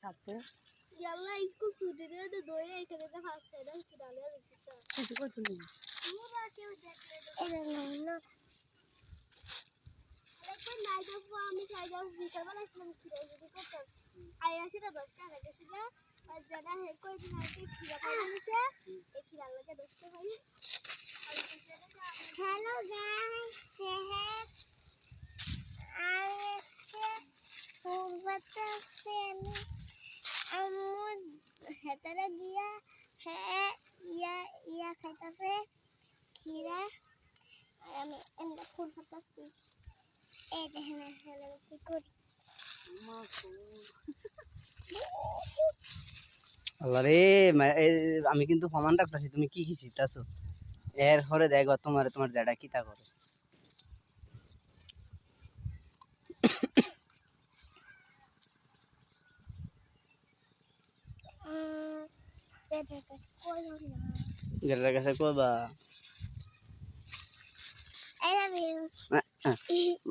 থাকতে ইয়াল্লা স্কুল ছুটি দিয়ে তো দইরে এখানে তো ফার্স্ট সাইডে কি ডালে দিতে কিছু করতে নেই পুরা কেউ দেখলে এটা না দেখো নাই দেখো আমি চাই যাও বিকালবেলা ইসলাম খিরা যদি করতাম আইয়া সেটা 10 টাকা গেছিল আর যারা হে কই দিন আইতে খিরা পাইছে এই খিরা লাগে 10 টাকা পাই হ্যালো গাইস সেহেত আইছে পূর্বতে সেমি আমুদ হেতারে গিয়া হে ইয়া খাইতাছে খিরা আর আমি এমনি ফুল ফাটাচ্ছি এই দেখেন হ্যালো কি করি আল্লাহ রে আমি কিন্তু প্রমাণ রাখতেছি তুমি কি কি শিখতেছো এর পরে দেখো তোমার যেটা কি তা করে যেটার কাছে কইবা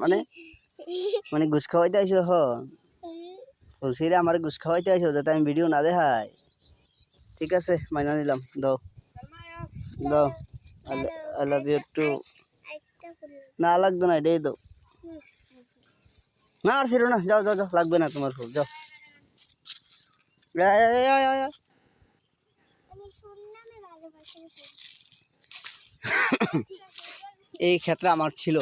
মানে মানে ঘুষ খাওয়াইতে আইসো হ বলছি রে আমার ঘুষ খাওয়াইতে আইসো যাতে আমি ভিডিও না দেখাই ঠিক আছে মাইনা নিলাম দাও দাও আই লাভ ইউ টু না লাগতো না এটাই দাও না আর ছিল না যাও যাও যাও লাগবে না তোমার ফুল যাও এই ক্ষেত্রে আমার ছিল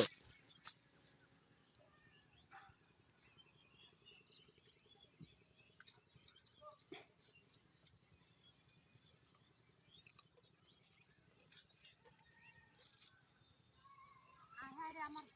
আমার